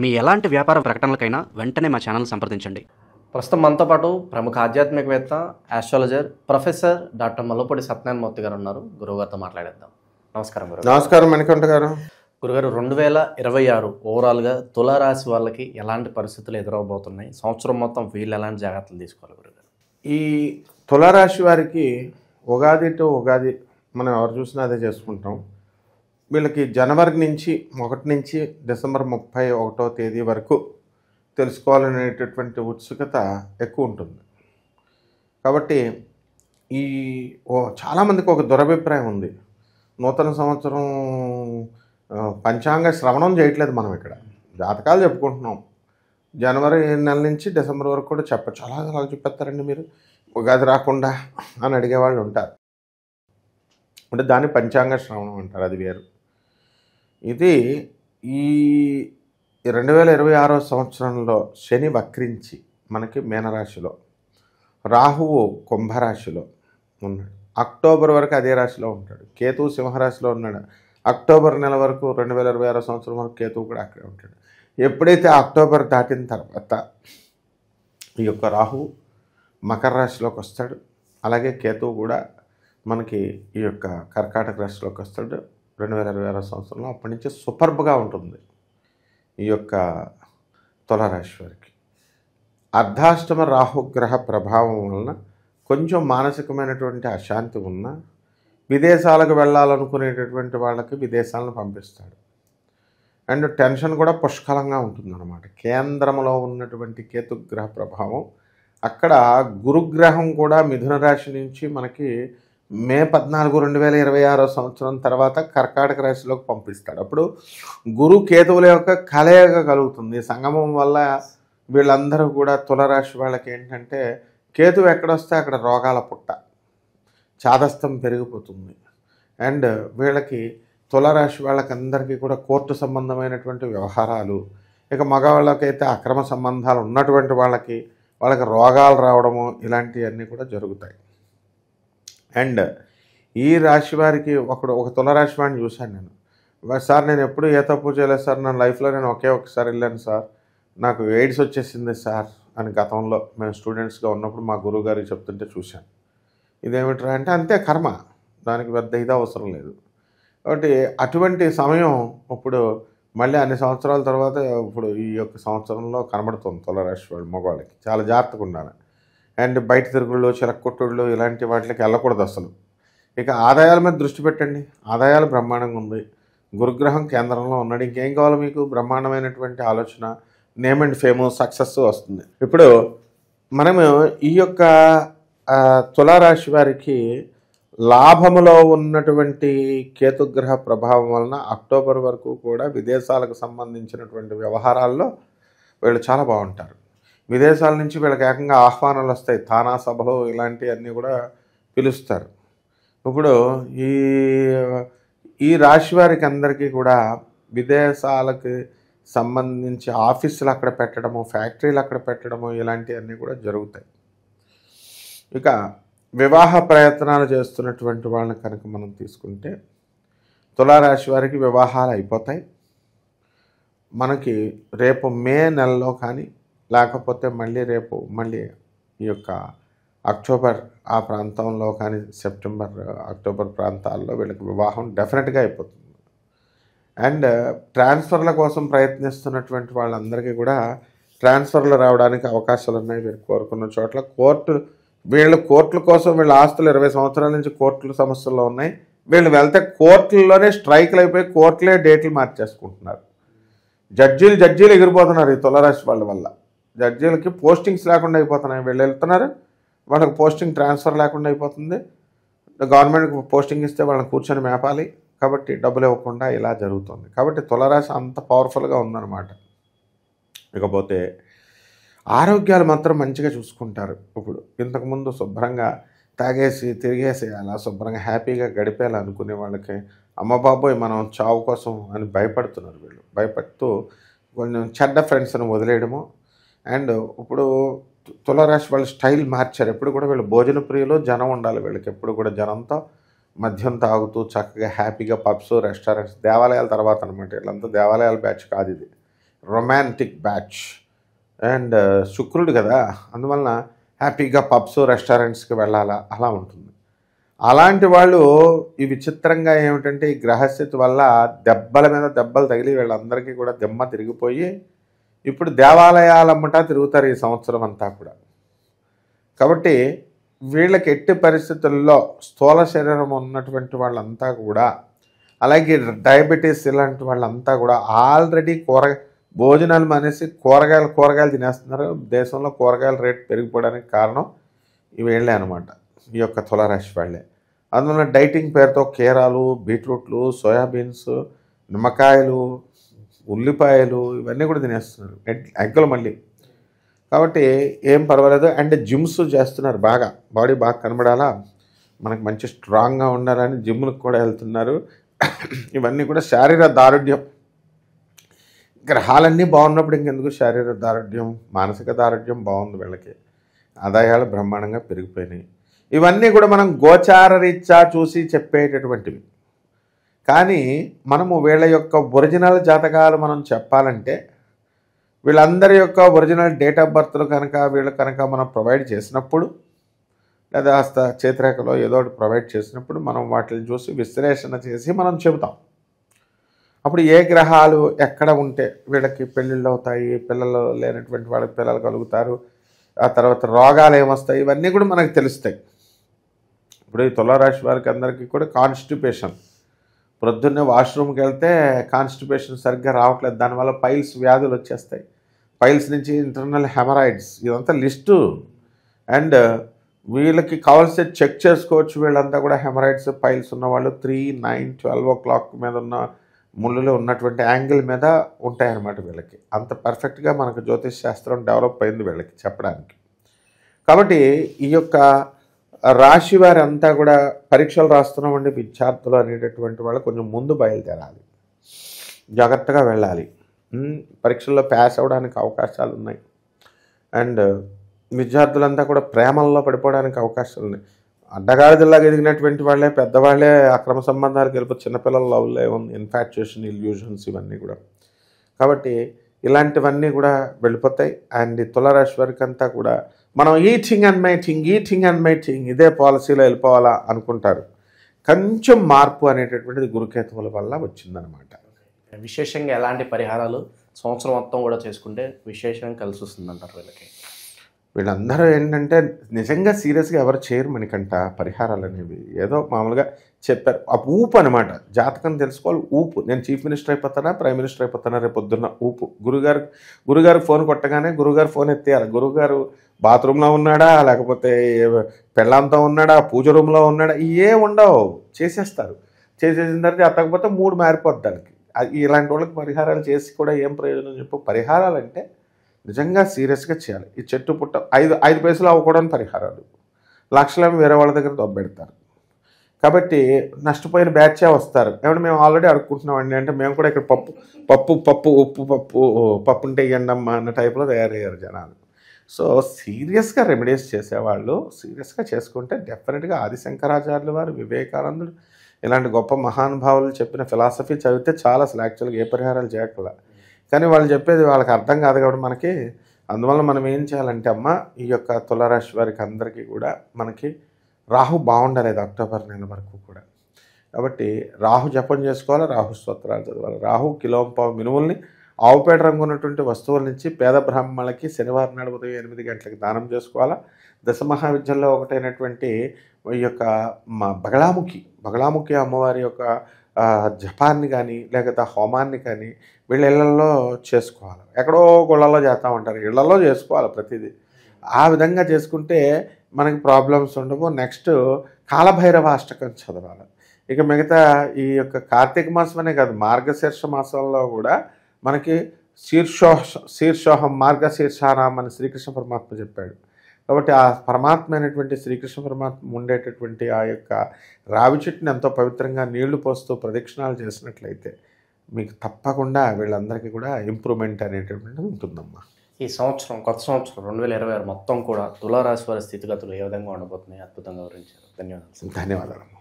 మీ ఎలాంటి వ్యాపార ప్రకటనలకైనా వెంటనే మా ఛానల్ సంప్రదించండి. ప్రస్తుతం మనతో పాటు ప్రముఖ ఆధ్యాత్మికవేత్త, astrologer professor doctor మల్లుపూడి Satyanarayana Murthy గారు ఉన్నారు. గురువుగారితో మాట్లాడేద్దాం. నమస్కారం గురువు. నమస్కారం మణికంఠ గారు. గురుగారు, 2026 ఓవరాల్గా తులారాశి వాళ్ళకి ఎలాంటి పరిస్థితులు ఎదురవబోతున్నాయి? సంవత్సరం మొత్తం వీళ్ళు ఎలాంటి జాగ్రత్తలు తీసుకోవాలి గురుగారు? ఈ తులారాశి వారికి ఉగాది టు ఉగాది మనం ఎవరు చూసినా అదే చేసుకుంటాం. వీళ్ళకి జనవరి నుంచి 1 నుంచి డిసెంబర్ 31వ తేదీ వరకు తెలుసుకోవాలనేటటువంటి ఉత్సుకత ఎక్కువ ఉంటుంది. కాబట్టి ఈ చాలామందికి ఒక దురభిప్రాయం ఉంది. నూతన సంవత్సరం పంచాంగ శ్రవణం చేయట్లేదు మనం, ఇక్కడ జాతకాలు చెప్పుకుంటున్నాం. జనవరి నెల నుంచి డిసెంబర్ వరకు కూడా చెప్పచ్చు. అలా చెప్పేస్తారండి మీరు ఉగాది రాకుండా అని అడిగేవాళ్ళు ఉంటారు. అంటే దాన్ని పంచాంగ శ్రవణం అంటారు, అది వేరు. ఇది ఈ 2026 సంవత్సరంలో శని వక్రించి మనకి మీనరాశిలో, రాహువు కుంభరాశిలో ఉన్నాడు. అక్టోబర్ వరకు అదే రాశిలో ఉంటాడు. కేతువు సింహరాశిలో ఉన్నాడు. అక్టోబర్ నెల వరకు 2026 సంవత్సరం వరకు కేతువు కూడా అక్కడే ఉంటాడు. ఎప్పుడైతే అక్టోబర్ దాటిన తర్వాత ఈ యొక్క రాహువు మకర రాశిలోకి వస్తాడు. అలాగే కేతువు కూడా మనకి ఈ యొక్క కర్కాటక రాశిలోకి వస్తాడు 2026 సంవత్సరంలో. అప్పటి నుంచి సూపర్బ్గా ఉంటుంది ఈ యొక్క తులారాశి వారికి. అర్ధాష్టమ రాహుగ్రహ ప్రభావం వలన కొంచెం మానసికమైనటువంటి అశాంతి ఉన్నా విదేశాలకు వెళ్ళాలనుకునేటటువంటి వాళ్ళకి విదేశాలను పంపిస్తాడు. అండ్ టెన్షన్ కూడా పుష్కలంగా ఉంటుందన్నమాట. కేంద్రంలో ఉన్నటువంటి కేతుగ్రహ ప్రభావం, అక్కడ గురుగ్రహం కూడా మిథున రాశి నుంచి మనకి మే 14, 2026 సంవత్సరం తర్వాత కర్కాటక రాశిలోకి పంపిస్తాడు. అప్పుడు గురు కేతువుల యొక్క కలయిక కలుగుతుంది. సంగమం వల్ల వీళ్ళందరూ కూడా తులారాశి వాళ్ళకి ఏంటంటే, కేతువు ఎక్కడొస్తే అక్కడ రోగాల పుట్ట, చాదస్తం పెరిగిపోతుంది. అండ్ వీళ్ళకి తులారాశి వాళ్ళకందరికీ కూడా కోర్టు సంబంధమైనటువంటి వ్యవహారాలు, ఇక మగవాళ్ళకైతే అక్రమ సంబంధాలు ఉన్నటువంటి వాళ్ళకి రోగాలు రావడము, ఇలాంటివన్నీ కూడా జరుగుతాయి. అండ్ ఈ రాశి వారికి ఒక తులారాశి వాడిని చూశాను నేను. సార్ నేను ఎప్పుడు ఏ తప్పు చేయలేదు సార్, నా లైఫ్లో నేను ఒకసారి వెళ్ళాను సార్, నాకు ఎయిడ్స్ వచ్చేసింది సార్ అని గతంలో మేము స్టూడెంట్స్గా ఉన్నప్పుడు మా గురువు గారికి చెప్తుంటే చూశాను. ఇదేమిట్రా అంటే, అంతే కర్మ, దానికి పెద్ద ఇది అవసరం లేదు. కాబట్టి అటువంటి సమయం ఇప్పుడు మళ్ళీ అన్ని సంవత్సరాల తర్వాత ఇప్పుడు ఈ యొక్క సంవత్సరంలో కనబడుతుంది తులారాశి వాళ్ళు మగవాళ్ళకి. చాలా జాగ్రత్తగా ఉండాలి. అండ్ బయట తిరుగుళ్ళు, చిలక్కొట్టుళ్ళు ఇలాంటి వాటికి వెళ్ళకూడదు అసలు. ఇక ఆదాయాల మీద దృష్టి పెట్టండి. ఆదాయాలు బ్రహ్మాండంగా ఉంది. గురుగ్రహం కేంద్రంలో ఉన్నాడు. ఇంకేం కావాలి మీకు? బ్రహ్మాండమైనటువంటి ఆలోచన, నేమ్ అండ్ ఫేము, సక్సెస్ వస్తుంది. ఇప్పుడు మనము ఈ యొక్క తులారాశి వారికి లాభములో ఉన్నటువంటి కేతుగ్రహ ప్రభావం వలన అక్టోబర్ వరకు కూడా విదేశాలకు సంబంధించినటువంటి వ్యవహారాల్లో వీళ్ళు చాలా బాగుంటారు. విదేశాల నుంచి వీళ్ళకి ఏకంగా ఆహ్వానాలు వస్తాయి. తానా సభలు ఇలాంటివన్నీ కూడా పిలుస్తారు. ఇప్పుడు ఈ రాశి వారికి అందరికీ కూడా విదేశాలకు సంబంధించి ఆఫీసులు అక్కడ పెట్టడము, ఫ్యాక్టరీలు అక్కడ పెట్టడము, ఇలాంటివన్నీ కూడా జరుగుతాయి. ఇక వివాహ ప్రయత్నాలు చేస్తున్నటువంటి వాళ్ళని కనుక మనం తీసుకుంటే తులారాశి వారికి వివాహాలు అయిపోతాయి. మనకి రేపు మే నెలలో కానీ, లేకపోతే మళ్ళీ ఈ యొక్క అక్టోబర్ ఆ ప్రాంతంలో కానీ, సెప్టెంబర్ అక్టోబర్ ప్రాంతాల్లో వీళ్ళకి వివాహం డెఫినెట్గా అయిపోతుంది. అండ్ ట్రాన్స్ఫర్ల కోసం ప్రయత్నిస్తున్నటువంటి వాళ్ళందరికీ కూడా ట్రాన్స్ఫర్లు రావడానికి అవకాశాలు ఉన్నాయి. వీరు కోరుకున్న చోట్ల కోర్టుల కోసం వీళ్ళ ఆస్తులు 20 సంవత్సరాల నుంచి కోర్టుల సమస్యల్లో ఉన్నాయి. వీళ్ళు వెళ్తే కోర్టుల్లోనే స్ట్రైక్లు అయిపోయి కోర్టులే డేట్లు మార్చేసుకుంటున్నారు. జడ్జీలు ఎగిరిపోతున్నారు ఈ తులారాశి వాళ్ళ వల్ల. జడ్జీలకి పోస్టింగ్స్ లేకుండా అయిపోతున్నాయి. వీళ్ళు వెళ్తున్నారు, వాళ్ళకి పోస్టింగ్ ట్రాన్స్ఫర్ లేకుండా అయిపోతుంది. గవర్నమెంట్కి పోస్టింగ్ ఇస్తే వాళ్ళని కూర్చొని మేపాలి, కాబట్టి డబ్బులు ఇవ్వకుండా ఇలా జరుగుతుంది. కాబట్టి తులారాశి అంత పవర్ఫుల్గా ఉందన్నమాట. ఇకపోతే ఆరోగ్యాలు మాత్రం మంచిగా చూసుకుంటారు. ఇప్పుడు ఇంతకుముందు శుభ్రంగా తాగేసి తిరిగేసి అలా శుభ్రంగా హ్యాపీగా గడిపేలా అనుకునే వాళ్ళకి అమ్మ బాబోయ్ మనం చావు కోసం అని భయపడుతున్నారు. వీళ్ళు భయపడుతూ కొంచెం చెడ్డ ఫ్రెండ్స్ని వదిలేయడము. అండ్ ఇప్పుడు తులారాశి వాళ్ళ స్టైల్ మార్చారు. ఎప్పుడు కూడా వీళ్ళు భోజన ప్రియులు, జనం ఉండాలి వీళ్ళకి. ఎప్పుడు కూడా జనంతో మద్యం తాగుతూ చక్కగా హ్యాపీగా పబ్స్, రెస్టారెంట్స్, దేవాలయాల తర్వాత అనమాట. వీళ్ళంతా దేవాలయాల బ్యాచ్ కాదు ఇది. Romantic batch. అండ్ శుక్రుడు కదా, అందువలన హ్యాపీగా పబ్స్ రెస్టారెంట్స్కి వెళ్ళాలా అలా ఉంటుంది. అలాంటి వాళ్ళు ఈ విచిత్రంగా ఏమిటంటే ఈ గ్రహస్థితి వల్ల దెబ్బల మీద దెబ్బలు తగిలి వీళ్ళందరికీ కూడా దిమ్మ తిరిగిపోయి ఇప్పుడు దేవాలయాలమ్మటా తిరుగుతారు ఈ సంవత్సరం అంతా కూడా. కాబట్టి వీళ్ళకి ఎట్టి పరిస్థితుల్లో స్థూల శరీరం ఉన్నటువంటి వాళ్ళంతా కూడా, అలాగే డయాబెటీస్ ఇలాంటి వాళ్ళంతా కూడా ఆల్రెడీ భోజనాలు మానేసి కూరగాయలు తినేస్తున్నారు. దేశంలో కూరగాయల రేట్ పెరిగిపోవడానికి కారణం వీళ్ళే అనమాట, ఈ యొక్క తులారాశి వాళ్ళే. అందువల్ల డైటింగ్ పేరుతో కీరాలు, బీట్రూట్లు, సోయాబీన్స్, నిమ్మకాయలు, ఉల్లిపాయలు ఇవన్నీ కూడా తినేస్తున్నారు, ఎగ్గులు మళ్ళీ. కాబట్టి ఏం పర్వాలేదు. అండ్ జిమ్స్ చేస్తున్నారు, బాగా బాడీ బాగా కనబడాలా, మనకు మంచి స్ట్రాంగ్గా ఉండాలని జిమ్లకు కూడా వెళ్తున్నారు. ఇవన్నీ కూడా శారీర దారుఢ్యం. గ్రహాలన్నీ బాగున్నప్పుడు ఇంకెందుకు శారీర దారుఢ్యం, మానసిక దారుఢ్యం బాగుంది వీళ్ళకి. ఆదాయాలు బ్రహ్మాండంగా పెరిగిపోయినాయి. ఇవన్నీ కూడా మనం గోచార రీత్యా చూసి చెప్పేటటువంటివి. కానీ మనము వీళ్ళ యొక్క ఒరిజినల్ జాతకాలు మనం చెప్పాలంటే వీళ్ళందరి యొక్క ఒరిజినల్ డేట్ ఆఫ్ బర్త్లు కనుక మనం ప్రొవైడ్ చేసినప్పుడు, లేదా చేతిరేఖలో ఏదో ఒకటి ప్రొవైడ్ చేసినప్పుడు మనం వాటిని చూసి విశ్లేషణ చేసి మనం చెబుతాం. అప్పుడు ఏ గ్రహాలు ఎక్కడ ఉంటే వీళ్ళకి పెళ్ళిళ్ళు అవుతాయి, పిల్లలు లేనటువంటి వాళ్ళకి పిల్లలు కలుగుతారు, ఆ తర్వాత రోగాలు ఏమొస్తాయి, ఇవన్నీ కూడా మనకు తెలుస్తాయి. ఇప్పుడు ఈ తులారాశి వారికి అందరికీ కూడా కాన్స్టిపేషన్, ప్రొద్దున్నే వాష్రూమ్కి వెళ్తే కాన్స్టిపేషన్ సరిగ్గా రావట్లేదు, దానివల్ల పైల్స్ వ్యాధులు వచ్చేస్తాయి, పైల్స్ నుంచి ఇంటర్నల్ హెమరాయిడ్స్, ఇదంతా లిస్టు. అండ్ వీళ్ళకి కావాల్సి చెక్ చేసుకోవచ్చు. వీళ్ళంతా కూడా హెమరాయిడ్స్, పైల్స్ ఉన్నవాళ్ళు 3, 9, 12 o'clock మీద ఉన్న ముళ్ళులో ఉన్నటువంటి యాంగిల్ మీద ఉంటాయన్నమాట వీళ్ళకి. అంత పర్ఫెక్ట్గా మనకు జ్యోతిష్ శాస్త్రం డెవలప్ అయింది వీళ్ళకి చెప్పడానికి. కాబట్టి ఈ యొక్క రాశి వారి అంతా కూడా పరీక్షలు రాస్తున్నామండి విద్యార్థులు అనేటటువంటి వాళ్ళు కొంచెం ముందు బయలుదేరాలి, జాగ్రత్తగా వెళ్ళాలి. పరీక్షల్లో పాస్ అవ్వడానికి అవకాశాలు ఉన్నాయి. అండ్ విద్యార్థులంతా కూడా ప్రేమల్లో పడిపోవడానికి అవకాశాలు ఉన్నాయి. అడ్డగాడిదల్లాగా ఎదిగినటువంటి వాళ్ళే, పెద్దవాళ్ళే అక్రమ సంబంధాలకు వెళ్ళిపోయి చిన్నపిల్లల లవ్లో ఏముంది, ఇన్ఫాక్చుయేషన్, ఇల్యూషన్స్ ఇవన్నీ కూడా. కాబట్టి ఇలాంటివన్నీ కూడా వెళ్ళిపోతాయి. అండ్ తులారాశి వారికి అంతా కూడా మనం ఈటింగ్ అండ్ మైటింగ్ ఇదే పాలసీలో వెళ్ళిపోవాలా అనుకుంటారు. కొంచెం మార్పు అనేటటువంటిది గురుకేతువుల వల్ల వచ్చిందనమాట. విశేషంగా ఎలాంటి పరిహారాలు సంవత్సరం మొత్తం కూడా చేసుకుంటే విశేషంగా కలిసి వస్తుందంటారు వీళ్ళకి? వీళ్ళందరూ ఏంటంటే నిజంగా సీరియస్గా ఎవరు చేయరు మనకంట పరిహారాలు అనేవి. ఏదో మామూలుగా చెప్పారు, ఆ ఊపు అనమాట. జాతకం తెలుసుకోవాలి, ఊపు. నేను చీఫ్ మినిస్టర్ అయిపోతానా, ప్రైమ్ మినిస్టర్ అయిపోతానా రేపు పొద్దున్న ఊపు. గురుగారు ఫోన్ కొట్టగానే గురుగారు ఫోన్ ఎత్తేయాలి. గురుగారు బాత్రూంలో ఉన్నాడా, లేకపోతే పెళ్ళాంతో ఉన్నాడా, పూజ రూమ్లో ఉన్నాడా, ఏ ఉండవు, చేసేస్తారు. చేసేసిన తర్వాత ఎత్తకపోతే మూడు మారిపోద్ది దానికి. ఇలాంటి వాళ్ళకి పరిహారాలు చేసి కూడా ఏం ప్రయోజనం చెప్పు. పరిహారాలు అంటే నిజంగా సీరియస్గా చేయాలి. ఈ చెట్టు పుట్ట 5 పైసలు అవ్వకూడని పరిహారాలు, లక్షలేమో వేరే వాళ్ళ దగ్గర దొబ్బెడతారు. కాబట్టి నష్టపోయిన బ్యాచే వస్తారు. ఏమంటే మేము ఆల్రెడీ అడుక్కుంటున్నామండి అంటే మేము కూడా ఇక్కడ పప్పు ఉంటే ఇవ్వండమ్మా అన్న టైప్లో తయారయ్యారు జనాలు. సో సీరియస్గా రెమెడీస్ చేసేవాళ్ళు సీరియస్గా చేసుకుంటే డెఫినెట్గా ఆదిశంకరాచార్యుల వారు, వివేకానందుడు ఇలాంటి గొప్ప మహానుభావులు చెప్పిన ఫిలాసఫీ చదివితే చాలా అసలు యాక్చువల్గా ఏ పరిహారాలు చేయగల. కానీ వాళ్ళు చెప్పేది వాళ్ళకి అర్థం కాదు కాబట్టి మనకి. అందువల్ల మనం ఏం చేయాలంటే అమ్మ, ఈ యొక్క తులారాశి వారికి అందరికీ కూడా మనకి రాహు బాగుండలేదు అక్టోబర్ నెల వరకు కూడా. కాబట్టి రాహు జపం చేసుకోవాలి, రాహు స్తోత్రాలు చదవాలి. రాహు కిలోంపావు మినుముల్ని ఆవుపేట రంగు ఉన్నటువంటి వస్తువుల నుంచి పేద బ్రాహ్మణులకి శనివారం నాడు ఉదయం 8 గంటలకు దానం చేసుకోవాలా. దశమహావిద్యల్లో ఒకటైనటువంటి ఈ యొక్క బగళాముఖి అమ్మవారి యొక్క జపాన్ని కానీ లేకపోతే హోమాన్ని కానీ వీళ్ళ ఇళ్లలో చేసుకోవాలి. ఎక్కడో గుళ్ళల్లో చేస్తూ ఉంటారు, ఇళ్లలో చేసుకోవాలి ప్రతిదీ. ఆ విధంగా చేసుకుంటే మనకి ప్రాబ్లమ్స్ ఉండవు. నెక్స్ట్ కాలభైరవ అష్టకం చదవాలి. ఇక మిగతా ఈ యొక్క కార్తీక మాసం అనే కాదు, మార్గశీర్ష మాసంలో కూడా మనకి శీర్షోహం మార్గశీర్షానాం అని శ్రీకృష్ణ పరమాత్మ చెప్పాడు. కాబట్టి ఆ పరమాత్మ అయినటువంటి శ్రీకృష్ణ పరమాత్మ ఉండేటటువంటి ఆ యొక్క రావి చెట్టుని ఎంతో పవిత్రంగా నీళ్లు పోస్తూ ప్రదక్షిణాలు చేసినట్లయితే మీకు తప్పకుండా వీళ్ళందరికీ కూడా ఇంప్రూవ్మెంట్ అనేటటువంటిది ఉంటుందమ్మా. ఈ సంవత్సరం, కొత్త సంవత్సరం 2026 మొత్తం కూడా తులారాశి వారి స్థితిగతులు ఏ విధంగా ఉండబోతున్నాయి అద్భుతంగా వివరించారు. ధన్యవాదాలు. ధన్యవాదాలు.